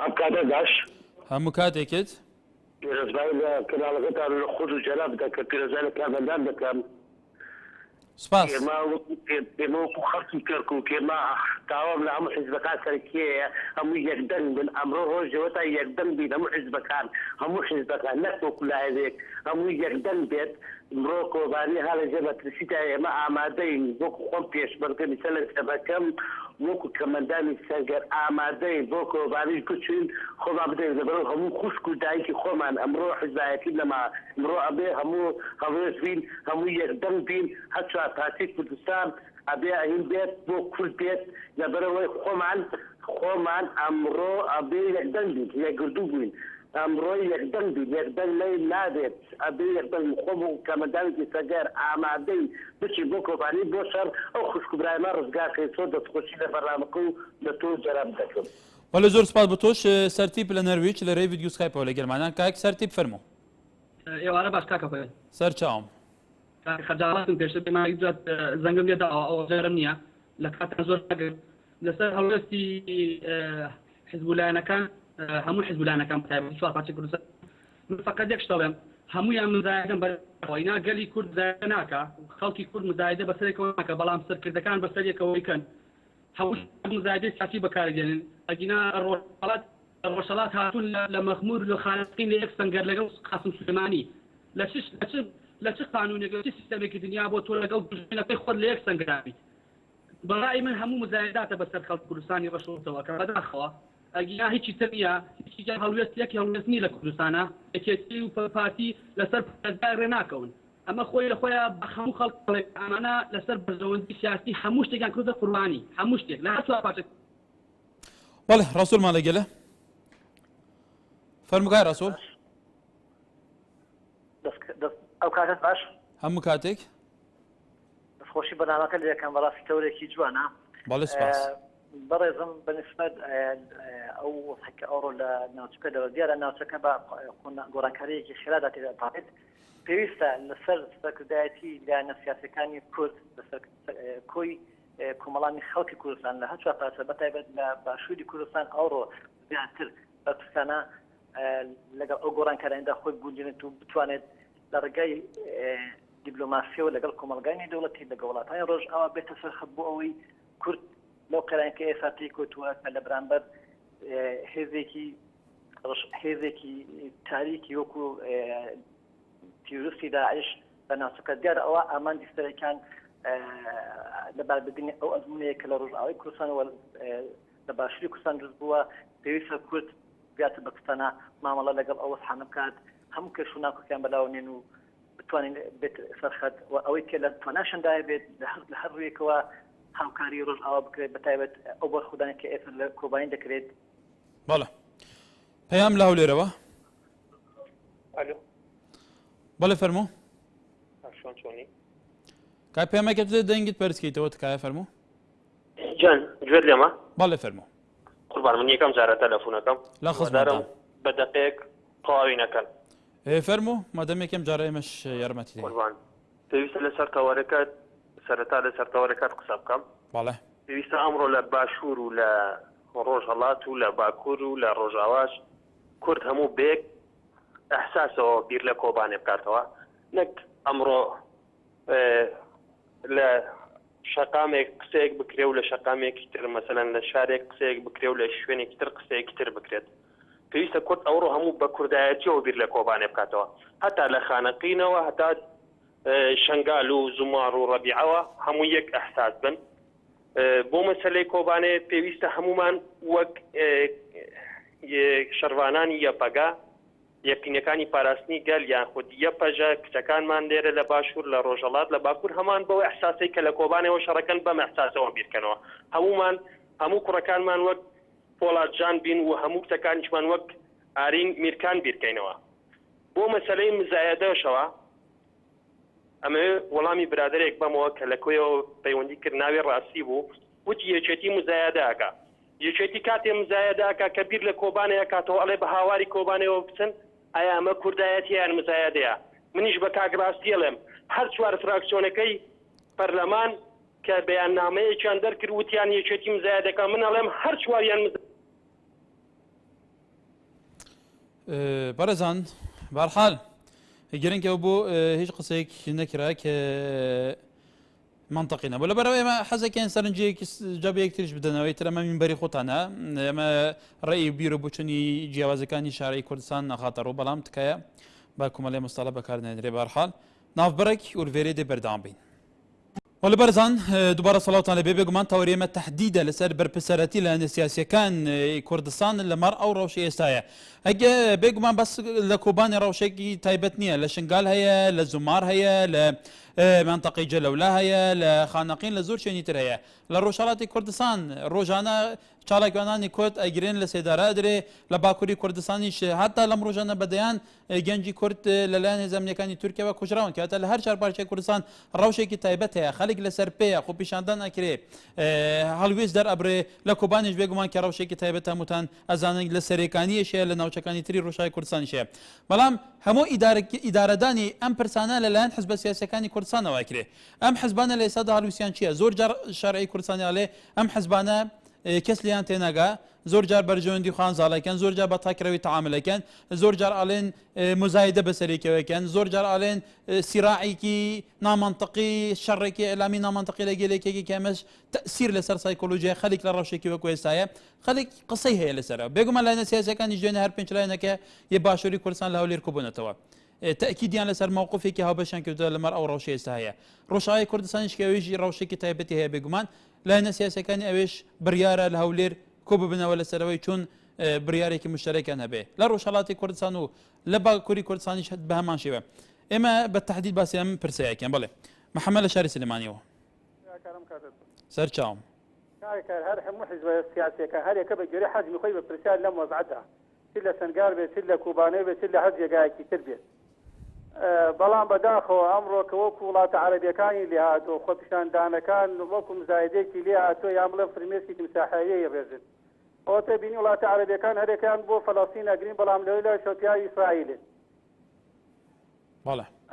ئەم کاتە باش هەموو کاتێکت پیرۆزبای لە کەناڵەکەتان لە خۆش و جەلاب بدە کە پیرۆزای لە کارمەندان دەکەم سپاس ئێمە وەکو خەڵکی کەرکووک ئێمە تاوام لە هەموو حیزبەکان سەرکیەیە هەموو یەکدەنگ بن ئەمڕۆ ڕۆژەوە تا یەکدەنگ بین هەموو حیزبەکان هەموو حیزبەکان نەک وەکو لایەک هەموو یەکدەنگ بێت مرۆ کۆبانی هەڵەجێ بە ترسیدا ئێمە ئامادەین وەکو خۆم پێشبەرگەنی سەر لە کتێبەکەم وەکو کەمەندانی سەنگەر ئامادەین بۆ کۆبانیش بچین خۆمان بدەین لەبەرەوە هەموو خوشک و دایکی خۆمان ئەمڕۆ حیزبایەتی لەما مرۆ ئەبێ هەموو هەڵێز بین هەموو یەکدەنگ بین هەچوا پارتی کوردستان ئەبێ ئەهین بێت بۆ کورد بێت لەبەرەوەی خۆمان ئەمڕۆ ئەبێ یەکدەنگ بین یەکگردوو بووین ئەمڕۆ یەکدەنگ بین یەکدەنگ لەی نابێت ئەبێ یەکدەنگ خۆم و کەمەندانێکی سەگەر ئامادەی بچین بۆ کۆبانی بۆ شەر ئەو خوشک و برایمە ڕزگارکەی تۆ دەستخۆشی لە بەرنامەکە و لە تۆ جەراب دەکەم وەڵێ زۆر سپاس بۆ تۆش سەرتیپ لە نەرویج لە ڕێی ڤیدیۆ سکایپەوە لە گەرمانیان کاک سەرتیپ فەرموو ئێوارە باش کاکە پێ سەر چاوم خەجاڵاتم پێشتر پێمانی جات زەنگم لێدا ئەوە جارم نییە لە کاتان زۆر نەگرت لەسەر هەڵوێستی حیزبولایەنەکان هەموو حیزبولایەنەکان بەتایبەتی چوار پارچەی کوردستان من فقط یەک شتەڵێم هەمویان مزایدەن بەرەوەینا گەلی کورد زایدە ناکە خەڵکی کورد مزایدە بەسەرێکەوە ناکە بەڵام سەرکردەکان بەسەرێکەوەی کەن هەموو مزایدەی سیاسی بەکارگێنن ئەگینا ڕۆژهەڵات هاتوون لە مەخمور لە خانقین لە یەک سەنگەر لەگەڵ قاسم سلێمانی لە چ قانونێک چ سیستەمێکی دنیا بۆ تۆ لەگەڵ دژمنەکەی خۆت لە یەک سەنگراوی بەڕای من هەموو مزایداتە بەسەر خەڵک کوردستانی ڕەشەوەتەوە کە بەداخەوە ئەگینا هیچی تر نییە هیچ هەڵوێستیەکی هەڵوێستنی لە کوردستانە یەکێتی و پارتی لەسەر پەرگای ڕێناکەون ئەمە خۆی لە خۆیان بە هەموو خەڵک ئەمانە لەسەر بەرزەوەندی سیاسی هەموو شتێکیان کردە قوربانی هەموو شتێک لە هەر چوار پارچە بەڵێ ڕەسوولمان لەگەلە فەرمووکای ڕەسوول ئەو کاتت باش هەموو کاتێک دەستخۆشی بەنامەکە لە یەکەم بەڕاستی تەورێکی جوانە بەڵێ سپاس بەڕێزم بەنسبەت ئەو حکە ئەوڕۆ لە ناوچەکە دەوە دیارە ناوچەکە بە گۆڕانکاریەکی خێرادا تێدەپارێت پێویستە لەسەر سەرکردایەتی لایەنە سیاسەکانی کورد لەسەر کۆی کۆمەڵانی خەڵکی کوردستان لە هەچوار پارچە بەتایبەت لە باشووری کوردستان ئەوڕۆ زیاتر بەرپرسانە لەگەڵ ئەو گۆڕانکاریاندا خۆی بگونجێنێت و بتوانێت لە ڕێگای دیبلۆماسیەوە لەگەڵ کۆمەلگانی دەوڵەتی لەگەڵ وڵاتانی ڕۆژ ئاوا بێتە سەرخەت بۆ ئەوەی کورد لەو قەرانکە ئێساتی کۆتووە کە لە بەرامبەر هێزێکی تاریکی وەکو تیرۆریستی داعش بە ناوچەکە دیارە ئەوە ئاماندی سەرەکان لەباربردنی ئەو ئەزمونەیە کە لە ڕۆژئاوای کوردستانەوە لە باشووری کوردستان دروست بووە پێویستە کورد بێتە بە کوردستانە مامەڵە لەگەڵ ئەوە سەحنە بکات هەموو کەش و ناکۆکیان بەلاوێنێن و بتوانین بێت سەرخەت و ئەوەی کە لە تواناشندای بێت لە هەر ڕوویەکەوە هاوکاری ڕۆژئاوا بکرێت بەتایبەت ئەو بەرخودانێک کە ئێستا لە کۆبانی دەکرێت بەڵێ پەیام لە هەولێرەوە ئەلۆ بەڵێ فەرموو شلون چۆنی کای پێمەکە دەنگت پەرسکەیتەوە تکایە فەرموو جان گوێت لێمە بەڵێ فەرموو قوربان من یەکەم جارە تەلەفۆنەکەم لە خزمەتدارم بە دقەیەک تەواوی نەکەن فەرموو مادەم یەکەم جارە ئێمەش یارمەتی قوربان پێویستە لەسەر تەوارەکەت سەرەتا لەسەر تەوارەکەت قسە بکەم بەڵێ پێویستە ئەمڕۆ لە باشوور و لە ڕۆژهەڵات و لە باکوور و لە ڕۆژاواش کورد هەموو بێک ئەحساسەوە بیر لە کۆبانێ بکاتەوە نەک ئەمڕۆ لە شەقامێک قسەیەک بکرێ و لە شەقامێکی تر مەسەلەن لە شارێک قسەیەک بکرێ و لە شوێنێکی تر قسەیەکی تر بکرێت پێویستە کورد ئەوڕۆ هەموو بە کوردایەتیەوە بیر لە کۆبانێ بکاتەوە هەتا لە خانەقینەوە هەتا شنگال و زومار و ڕەبیعەوە هەموو یەک ئەحساس بن بۆ مەسەلەی کۆبانێ پێویستە هەمومان وەک شەروانانی یەپەگا یەقینەکانی پاراستنی گەل یان خود یەپەژە کچەکانمان لێرە لە باشوور لە ڕۆژەڵات لە باکوور هەمان بەوە ئەحساسەی کە لە کۆبانەوە شەڕەکەن بەم ئەحساسەوە بیرکەنەوە هەموو کوڕەکانمان وەک پۆڵاتجان بین و هەموو کچەکانیشمان وەک ئارین میرکان بیرکەینەوە بۆ مەسەلەی مزایەدەشەوە ئەمە وەڵامی برادێک بەمەوە کە لە کوێەوە پەیوەندی کرد ناوێ ڕاستی بوو وتی یەکێتی مزایەداکە یەکێتی کاتێ مزایەداکە کە بیر لە کۆبانەیە کاتەوە ئەڵێ بە هاواری کۆبانەوە بچن ئایا ئەمە کوردایەتیان مزایەدەیە منیش بە کاگڕاستیەڵێم هەر چوار فراکسیۆنەکەی پەرلەمان کە بەیاننامەیەکیان دەرکرد وتیان یەکێتی مزایەدەکە من ئەڵێم هەر چواریان بەرەزان بەرحال گرنگەوە بۆ هیچ قسەیەک نەکرا کە منطقی نەبوو لەبەرەوە ئێمە حەزەکەیان سەرنجەیەکی جابەیەک تریش بدەنەوەی تر ئەمە مینبەری خۆتانە ئەمە ڕێی بیرۆ بچوونی جیاوازەکانی شارەی کوردستان نەخاتە ڕوو بەڵام تکایە با کۆمەڵێ مستەڵە بەکارنێنرێ بەرحال ناوبەرێک ئورڤێرێ دێ بەردەوام بین ولبرزان دوباره صلواتان لبي بيغمان توريمه تحديدا لسر برپسرتي لان سياسيكان كردستان لمر او روشي استايا اجا بيغمان بس لكوبان روشي تايبتنيه لشنغال هي لزمار هي لمنطقه جلوله هي لخانقين لزور شنيتر هي لروشالات كردستان روجانا چالاکوانانی کورد اگرین لسیداره داره لباکوری کردستانیش حتی لم روزانه بدیان گنجی کرد للان زمینکانی ترکیه و کجراون که حتی لهر چهار پارچه کردستان روشه کی تایبته خلق لسرپه خو پیشاندن اکری هلویز در ابر لکوبانیش بگمان که روشه کی تایبته متن ازان لسریکانی شه لناوچکانی تری روشای کردستان شه بلام همو اداره دانی ام پرسانه للان حزب سیاسی کانی کردستان واکری ام حزبانه لیساد هلوسیان چیه زور شرعی کردستانی علی ام حزبانه کس لیان تناگا زور جار برجوندی خان زالکن زور جار باتاکروی تعامل کن زور جار آلین مزایده بسری که کن زور جار آلین صراعی کی نامنطقی شر کی اعلامی نامنطقی لگیلی کی کمش تأثیر لسر سایکولوژی خلیق لرشی کی وکویسایه خلیق قصی هی لسر بگم لان سیاسی کن جوین هر پنج لانه که یه باشوری کردستان لهولی رکوبونه توا تأكيد يعني لسر موقفي كي هابشان كده لمر أو روشي استهيا روشاي كردستانش كي ويجي روشي كي تايبتي هي بيجمان لأن سياسة كان أويش بريارة الهولير كوب بنا ولا سروي شون بريارة كي مشتركة نبي لا روشالاتي كردستانو لبا كوري كردستاني شد بهمان شيء إما بالتحديد بس يم برسايك يعني بله محمد الشاري سليمانيو سر شام هر حمو حزب سياسي كان هل يكبر جري حجم خوي برسال لم وضعتها سله سنغال بسله كوباني بسله حج جاي تربيه بەڵام بەداخەوە ئەمڕۆ کە وەکو وڵاتە عەرەبیەکانی لێ هاتۆ خۆپیشاندانەکان وەکو مزایدەیەکی لێ هاتۆ یان بڵێن فرمێسکی تمساحیەیە ڕێژن ئەوە تێبینی وڵاتە عەرەبیەکان هەرێکیان بۆ فەڵەستین ئەگرین بەڵام لەوەی لای شۆتیای ئیسرائیلن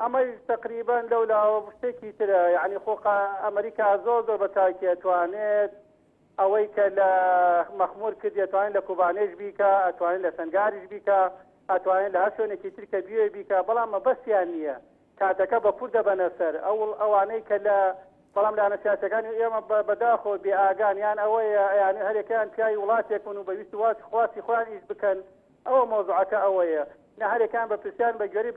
ئەمەی تقریبان لەولاوە شتێکی ترە یعنی خۆ ئەمریکا زۆر زۆر بەتاکی ئەتوانێت ئەوەی کە لە مەخموور کرد ئەتوانێت لە کوبانێش بیکە ئەتوانێت لە سەنگاریش بیکە ئەتوانێت لە هەر شوێنێکی ترکە بیوێ بیکە بەڵام مەبەستیان نییە کاتەکە بە پور دەبەنە سەر ئەوانەی کە لە بەڵام لە نەسیاسەکانی ئێمە بەداخۆ بێئاگان یان ئەوەیە یان هەرێکیان پیاوی وڵاتێک بوون و بەویست خواسی خۆیان ئیش بکەن ئەوە مۆزوعەکە ئەوەیە نە هەرێکیان بە پرسیان بە گوێرەی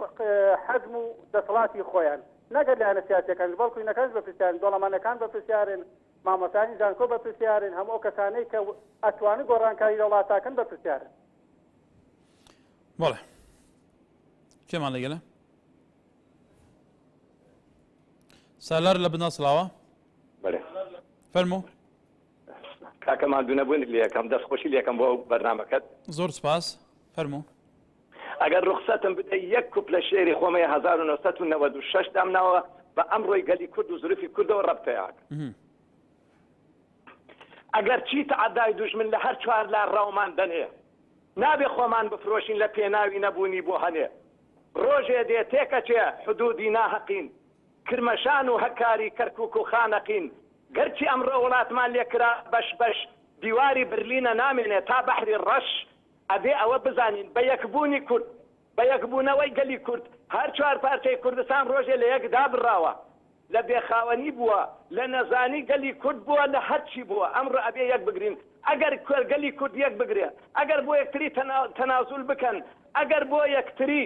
حەزم و دەسەڵاتی خۆیان نەگەر لە نەسیاسەکان بەڵکو نەکەس بە پرسیان دۆڵەمانەکان بە پرسیارن مامۆستانی زانکۆ بە پرسیارن هەموو کەسانەی کە ئەتوانن گۆڕانکاری لە وڵاتاکەن بە پرسیارن بله چه معنی گله؟ سالار لبنان سلاوه؟ بله فرمو کاکە مادوونە بوون لێکم دەست خۆشی لێکم بۆ بەرنامەکەت زۆر سپاس فەرموو ئەگەر ڕوخسەتم بدە یەک کوپ لە شێری خۆمەیە 1996 دامناوە بە ئەمڕۆی گەلی کورد و زروفی کوردەوە ڕەبتەیەک ئەگەر چیت عەدای دوژمن لە هەر چوار لار ڕاومان دەنێ نابێ خۆمان بفرۆشین لە پێناوی نەبوونی بۆ هەنێ ڕۆژێ دێ تێکەچێ حدودی ناهەقین کرمەشان و هەکاری کەرکووک و خانەقین گەرچی ئەمڕۆ وڵاتمان لێکرا بەش بەش دیواری برلینە نامێنێ تا بەحری ڕەش ئەبێ ئەوە بزانین بە یەکبوونی کورد بە یەکبوونەوەی گەلی کورد هەر چوار پارچەی کوردستان ڕۆژێ لە یەکدا بڕاوە لە بێخاوەنی بووە لە نەزانی گەلی کورد بووە لە هەرچی بووە ئەمڕۆ ئەبێ یەک بگرین ئەگەر گەلی کورد یەک بگرێ ئەگەر بۆ یەکتری تەنازول بکەن ئەگەر بۆ یەکتری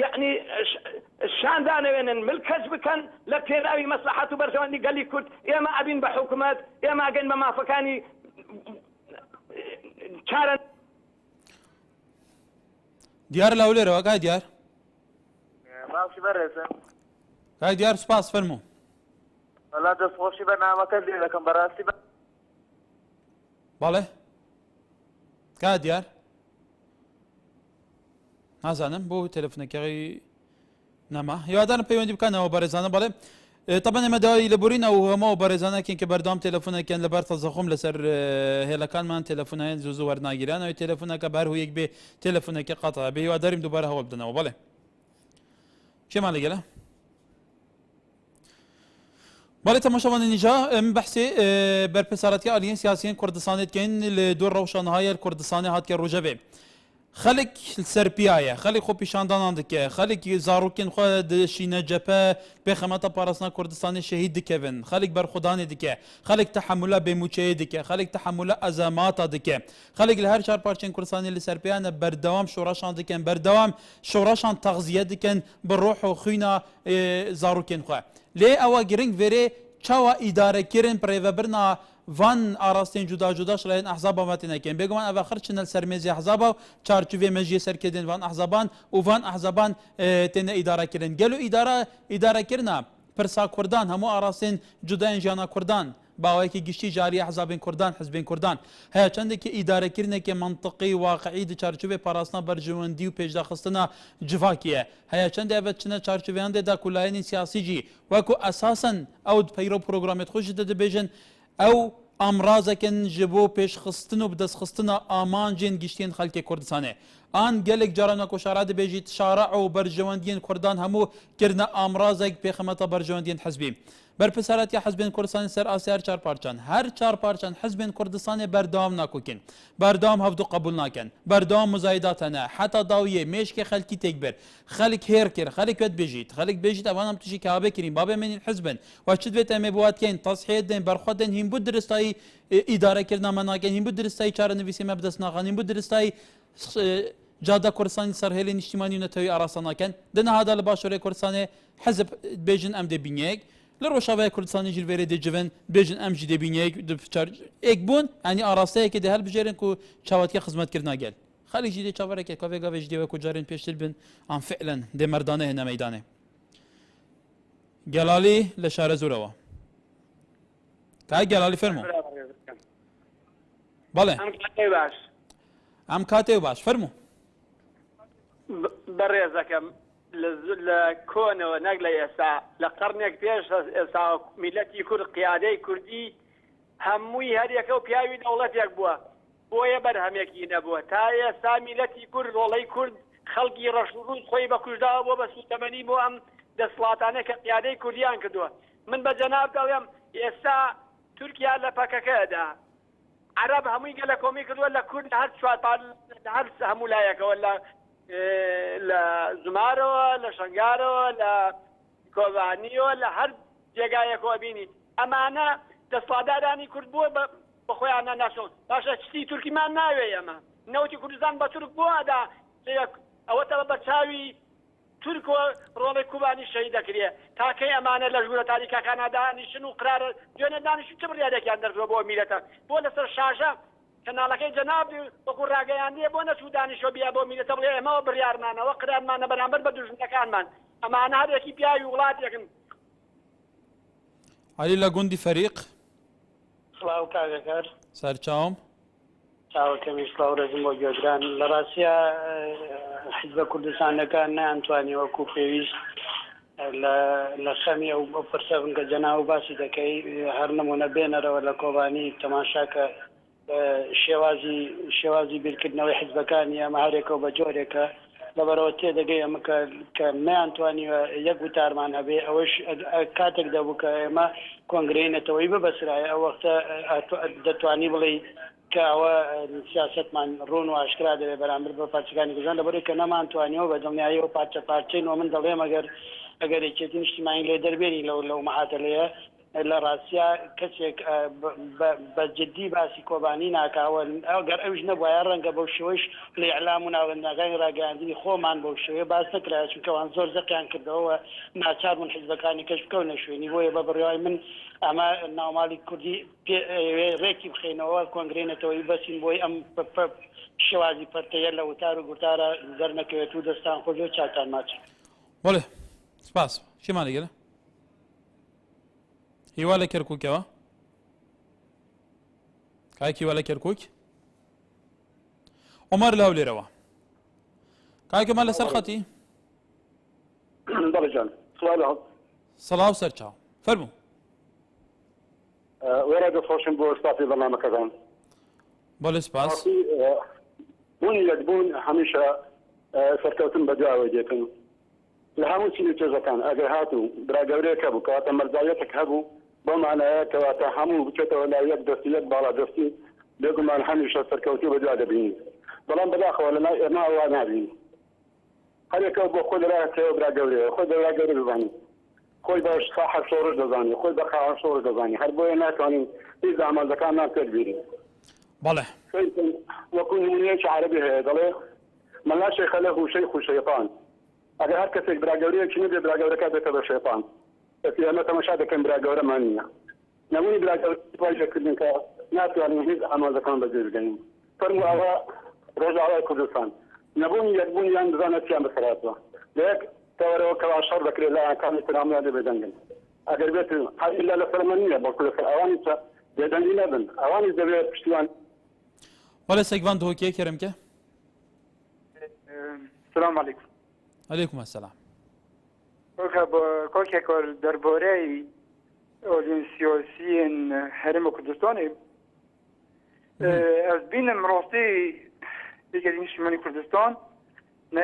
یعنی شاندانەوێنن ملکەج بکەن لە پێناوی مەسلحەت و بەرژەوەندی گەلی کورد ئێمە ئەبین بە حکوومەت ئێمە ئەگەین بە مافەکانی چارە دیار لەولێرەوە کای دیار ماوشی بەڕێزە کای دیار سپاس فەرموو وەڵا دەستخۆشی بەرنامەکە لێ دەکەم بەڕاستی بەڵێ کای دیار نازانم بۆ تەلەفۆنەکەی نەما هیوادارم پەیوەندی بکەنەوە بەڕێزانە بەڵێ طبعا ئێمە داوای لەبورین ئەو هەموو بەڕێزانەکەین کە بەردەوام تەلەفۆنەکەن لەبەر تەزەخۆم لەسەر هێلەکانمان تەلەفۆنیان زوو وەرناگیران ئەوی تەلەفۆنەکە بەرهویەک بێ تەلەفۆنەکە قەتە بێ هیواداریم دووبارە هەوڵ بدەنەوە بەڵێ چێمان لەگەلە بەڵێ تەماشاوانە نیجا ئەم بەحسێ بەرپرسارەتی ئالیین سیاسیین کوردستانێت کەین لە دوو ڕەوشانهایە کوردستانی هاتکە ڕۆژە بێ خەڵک سەرپیایە خەڵک خۆ پیشاندانان دکە خەڵکی زاروکین خۆ دشینە جەپە پێخەمەتە پاراستنا کوردستانی شەهید دکەون خەڵک بەرخودانی دکە خەڵک تەحملە بێموچەیە دکە خەڵک تەحملە ئەزەماتە دکە خەڵک لە هەر چار پارچەن کوردستانی لە سەرپیانە بەردەوام شۆڕەشان دکەن بەردەوام شۆڕەشان تەغزیە دکەن بە ڕۆح و خوینە زاروکین خۆ لێ ئەوە گرنگ وێرێ چاوە ئیدارەکردن پڕێڤەبرنا وان ئاراستین جودا جوداش لەێن ئەحزابە ماتینەکەن بێگومان ئەوە خرچنە سەرمێزی ئەحزابە و چارچوێ مەژیە سەرکردن وان ئەحزابان و وان ئەحزابان تێنە ئیدارەکردن گەل و ئیدارەکردنا پرسا کوردان هەموو ئاراستین جودایان ژیانە کوردان باوەیەکی گشتی جاری حزابین کوردان حزبین کوردان هەیە چەندێکی ئیدارەکردنێکی منطقی واقعی دی چارچوبێ پاراستنا بەرژەوەندی و پێشداخستنە جڤاکیە هەیە چەندێ بە چنە چارچوبیان دێدا کولایەنی سیاسیجی وەکو ئەساسەن ئەو پەیرۆ پرۆگرامێت خۆشی دەدەبێژن ئەو ئامرازەکەن ji بۆ پێشخستن و بدەستخستنە ئامانجێن گشتین خەڵکی کوردستانێ ئان gelek caran koşara dibêjît şara û berjewendiyên Kurdan hemû kirine amrazek pêxemeta berjewendiyên hezbî berpirsaretiya hezbên Kurdistanê ser Asya her çar parçan her çar parçan hezbên Kurdistanê berdewam nakokin berdewam hevdû qebûl nakin berdewam muzayidat hene heta dawiyê mêşkê xelkî têk bir xelk hêr kir xelk wet bêjît xelk bêjît evan em tişî kabe kirîn babê menîn hezbin we çi divêt em ê biwatkeyn tasihiyê din berxwe din hîn bu diristayî îdarekirina me nakin hîn bu diristayî çarenivîsê me bi dest naxin hîn bu diristayî Cada Kurdistanê serhêlên niştimanî û netewî arasta nakin di nehada li başorê Kurdistanê hezb bêjin em dê bîniyek li Rojavayê Kurdistanê jî vêrê dê civin bêjin em jî dê bîniyek êk bûn yanî arasteyekê dê helbijêrin ku çawatiya xizmetkirina gel xelî jî dê çavarekê kavê gavê ji dê ku carên pêştir bin an fi'len dê merdanê hene meydanê Gelalî li şare Zûrewa ka Gelalî fermo Bale em katê baş fermo بەڕێزەکەم لە کۆنەوە نەک لە ئێستا لە قەرنێک پێش ئێستا میلەتی کورد قیادەی کوردی هەمووی هەریەکە و پیاوی دەوڵەتێک بووە بۆیە بەرهەمێکی نەبووە تا ئێستا میلەتی کورد ڕۆڵەی کورد خەڵکی ڕەشوڕوود خۆی بە کوژداوە بۆ بە سوتەمەنی بۆ ئەم دەسڵاتانە کە قیادەی کوردیان کردووە من بە جەناب دەڵێم ئێستا تورکیا لە پەکەکەدا عەرەب هەمووی گەلە کۆمی کردووە لە کورد هەر چوار هەر هەموو لایەکەوە لە زمارەوە لە شنگارەوە لە کۆبانیەوە لە هەر جێگایەکەوە بینی ئەمانە دەسڵاتدارانی کورد بووە بە خۆیانە ناشۆن باشە چتی تورکیمان ناوێ ئەمە نەوتی کوردستان بە تورک بۆ ئەدا ئەوەتەوە بە چاوی تورکۆ ڕۆڵی کوبانی شەهید دەکرێ تاکەی ئەمانە لە ژوورە تاریکەکانە دانیشن و قرارە دوێنێ دانیشت چ بڕیارێکیان دەرزۆ بۆ میلەتە بۆ لەسەر شاژە کەناڵەکەی جەناب وەکو ڕاگەیاندیە بۆ نەچوو دانیشتۆ بیا بۆ میلەتە بڵێ ئێمەوە بڕیارمانەوە قرارمانە بەرامبەر بە دوژمنەکانمان ئەمانە هەرێکی پیاوی وڵاتێکن علی لە گوندی فەریق سڵاو کاگەکار سەرچاوم چاوەکەمی سڵاو ڕێزم بۆ گوێگران لە ڕاستیە حیزبە کوردستانەکان نەیانتوانی وەکو پێویست لە خەمی ئەو پرسە بنکە جەناو باسی دەکەی هەر نمونە بێنەرەوە لە کۆبانی تەماشاکە شێوازی بیرکردنەوەی حیزبەکانی ئەمە هەرێکەوە بە جۆرێکە لەبەرەوە تێدەگەی ئەمە کە نەیانتوانیوە یەک وتارمان هەبێ ئەوەش کاتێک دەبوو کە ئێمە کۆنگرەی نەتەوەی ببەسرایە ئەو وەختە دەتوانی بڵێ کە ئەوە سیاستمان ڕوون و ئاشکرا دەبێت بەرامبەر بە پارچەکانی کوردستان لەبەرەوەی کە نەمانتوانیەوە بە دڵنیایی و پارچەین و من دەڵێم ئەگەر یەکێتی نیشتیمانی لێ دەربێنی لەو مەحاتەلەیە لە ڕاستیا کەسێک بە جددی باسی کۆبانی ناکاوە ئەگەر ئەوش نەبووە ڕەنگە بەو شێوەش لە ئیعلام و ناوەندەکانی ڕاگەاندنی خۆمان بەو شێوەیە باس نەکرا چونکەوان زۆر زەقیان کردەوە ناچار بوون حیزبەکانی کەش بکەونە شوێنی بۆیە بە بڕیای من ئەمە ناوماڵی کوردی ڕێکی بخێنەوە کۆنگرێنێتەوەی بەسین بۆی ئەم شێوازی پەرتەیە لە وتار و گورتارە دەرنەکەوێت و دەستان خۆش و چاکان ماچ. بەڵێ سپاس چیمان لەگەڵە؟ هیوا لە کەرکووکەوە؟ کاکی وا لە کەرکووک؟ عومەر لە هەولێرەوە. کاکەمان لەسەر خەتی؟ بەڵێ جان سەڵاو سەرچاو فەرموو. وێرە دەخۆشم بۆ سپاسی بەرنامەکەتان. بەڵێ سپاس. بوونی یەکبوون هەمیشە سەرکەوتن بەدواوە دێتن. لە هەموو چینی چێژەکان ئەگەر هاتوو براگەورەیەک هەبوو کەواتە مەرجایەتێک هەبوو بۆ مانایە کەواتە هەموو بچێتەوە لا یەک دەستی یەک باڵا دەستی بێگومان هەمیشە سەرکەوتی بەدوا دەبینی. بەڵام بەداخەوە لەناو ئێمە وا نابینی. هەرێکە بۆ خۆی لەلایەتەوە براگەورەیە خۆی براگەورە دەزانی. خۆی بە ساحە شۆڕش دەزانی خۆی بە خاوەن شۆڕش دەزانی هەر بۆیە ناتوانین هیچ ئامانجەکانمان پێت بینین. بەڵێ وەکو نمونەیەکی عەرەبی هەیە دەڵێ من لا شيخ له شيخ شيطان. ئەگەر هەر کەسێک براگەورەیەکی نەبێ براگەورەکە بێتە بە شەیطان. ئێمە تەماشا دەکەن براگەورەمان نییە. نمونی براگەورەکردن کە ناتوانین هیچ ئامانجەکان بەجێ بگەین. فەرموو ئەوە ڕۆژاوای کوردستان نەبوونی یەکبوونیان بزانێت چیان بەسەرهاتوە. لە یەک تەوەرەوە کەوا شەڕ دەکرێت لە ئاکانی ترامیا دەبێ دەنگن. ئەگەر بێت هەر ئیلا لەسەر من نییە بەڵکو لەسەر ئەوانی بێدەنگی نەبن ئەوانی دەبێت پشتیوان. بەڵێ سەگڤان دۆکێ کەرمکە؟ السلام عليكم. عليكم السلام. كوكا درباري اولين سياسيين هرم كردستان از بين مراسي دیگه شمالی کردستان نه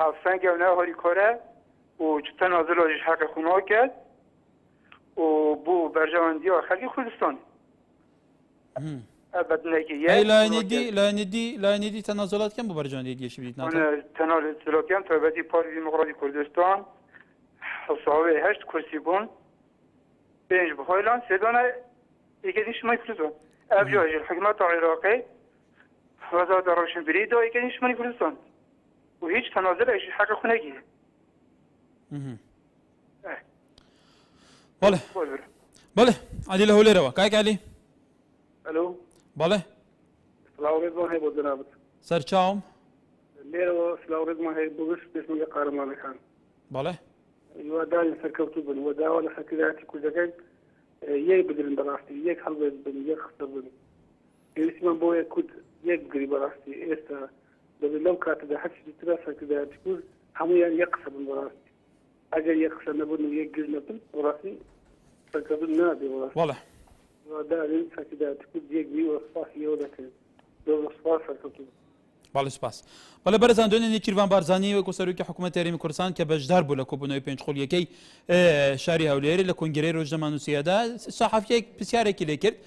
هفسنگ و نه هاری کاره و چطور نازل آجیش حق خونه کرد و بو برجواندی ها خلقی کردستان لاینیدی تنازلات کم بو برجواندی دیگه شبید ناتا؟ تنازلات کم تا بدی پارتی دموکراتی کردستان صاحب 8 کرسی بون 5 بخوایلان 3 دانه دیگه شمالی کردستان ابجاج الحکومت العراقی وزارت روشنبری دو یکی شمالی کردستان و هیچ تنازلش حق خونه گیره. بله علی لهولێرەوە کاک علی. الو بەڵێ سلااو ڕێزمان هەیە بۆ جەنابەت سەرچاوم لێرەوە سلااو ڕێزمان هەیە بۆ گشت پێشمەگە قارەمانەکان بەڵێ هیوادارین سەرکەوتوو بن و داوا لە خەکردایەتی کوردەکەی یەک بدرن بەڕاستی یەک هەڵبێت بن یەک خستە بن پێویستیمان بۆ یەک کورد یەک بگری بەڕاستی ئێستا دەبێت لەو کاتەدا هەرچی ترا سەرکردایەتی کورد هەمویان یەک قسە بن بەڕاستی ئەگەر یەک قسە نەبوون و یەک گر نەبن بەڕاستی سەرکەوتن نابێ بەڕاستی بەڵێ هیوادارین سەرکردایەتی کورد یەک بی و سپاسی ئێوە دەکەین زۆر سپاس سەرکەوتوو بەڵێ سپاس. بەڵێ بەرزان دوێنێ کیروان بارزانی وەکو سەرۆکی حکوومەتی هەرێمی کوردستان کە بەشدار بوو لە کۆبوونەوەی پێنجخۆڵیەکەی شاری هەولێر لە کۆنگرەی ڕۆژنامە نووسیەدا سەحافیەک پرسیارێکی لێ کرد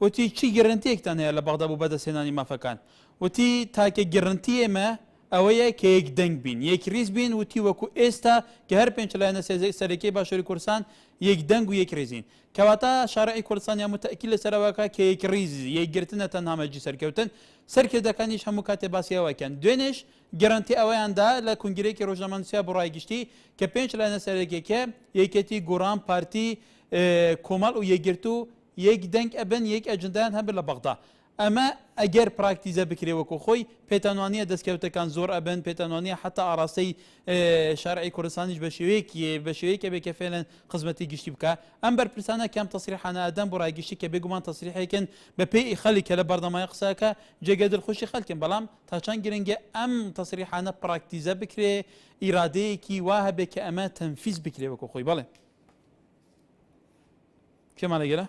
وتی چی گەرنتیەکتان هەیە لە بەغدا بوو بەدەستهێنانی مافەکان وتی تاکە گەرنتی ئێمە ئەوەیە کە یەک دەنگ بین یەک ریز بین وتی وەکو ئێستا کە هەر پێنج لایەنە سەرەکیی باشووری کوردستان یەک دەنگ و یەک ریزین کەواتە شارعی کوردستان یا متەئکید لەسەرەوەکە کە یەک ریز یەکگرتنە تەنها مەجلی سەرکەوتن سەرکردەکانیش هەموو کاتێ باسی ئەوەکەن دوێنێش گەرانتی ئەوەیاندا لە کنگرەیەکی ڕۆژنامە نووسیا بۆ ڕایگشتی کە پێنج لایەنە سەرەکیەکە یەکێتی گۆڕان پارتی کۆمەڵ و یەکگرت و یەک دەنگ ئەبن یەک ئەجندایان هەبن لە بەغدا ئەمە ئەگەر پراکتیزە بکرێ وەکو خۆی پێتانوانیە دەستکەوتەکان زۆر ئەبن پێتانوانیە حتا ئاراستەی شارعی کوردستانیش بە شێوەیەکە بێ کە فێڵەن خزمەتی گشتی بکە ئەم بەرپرسانە کەم تەسریحانە ئەدەن بۆ ڕایگشتی کە بێگومان تەسریحێکن بە پێی خەڵی کە لە بەردەمای قساکە جێگە دڵخۆشی خەڵکن بەڵام تا چەند گرنگە ئەم تەسریحانە پراکتیزە بکرێ ئیرادەیەکی وا هەبێ کە ئەمە تەنفیز بکرێ وەکو خۆی بەڵێ کێمان لەگەرە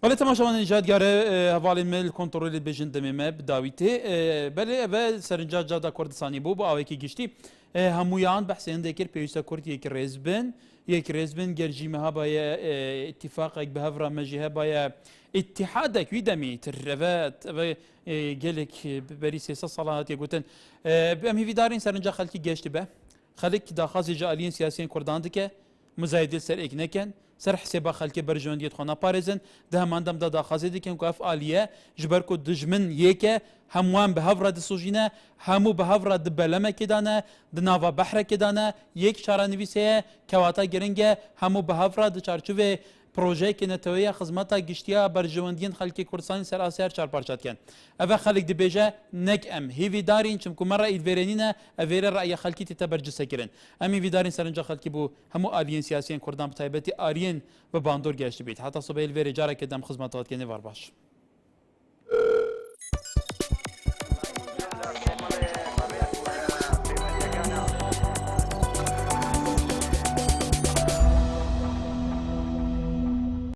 بله تماشاوان نژادگاره حوالی مل کنترلی بجن دمیم بداویته بله و سرنجا جادا کردستانی بو با آوی کی گشتی همویان بحث انده کر پیوسته کرد یک ریز بن یک رزبن گرجی مها بایا اتفاقک به هفرا مجیه بایا اتحادك ويدمي ترفات قالك بري سياسة صلاحات يقولن بأمي في دارين سرنجا خلكي جيشت به خلك داخازي جالين سياسيين كردان دكه مزايد سر إكنكن سر حسابا خلك برجون ديت خنا بارزن ده ماندم ده داخازي دكن كاف آلية جبركو دجمن يكه هموان بهفرة دسوجينه همو بهفرة دبلمه كدانه دناوا بحر كدانه يك شارانويسه كواتا جرنجه همو بهفرة دچارچوه پروژه که نتویه خدمتا گشتیا برجواندین خلکی کردستان سراسر چهار پارچات کن. اوه خلک دبیجه نک ام هیوی دارین چون که مره ایدورینینه اوه رأی خلکی تبرجسه کرن. امی وی دارین سرنجا خلکی بو همو آلین سیاسیین کردان بتایبتی آرین و باندور گشت بید. حتی صبح ایدوری جاره که دم خدمتات کنی وار باش.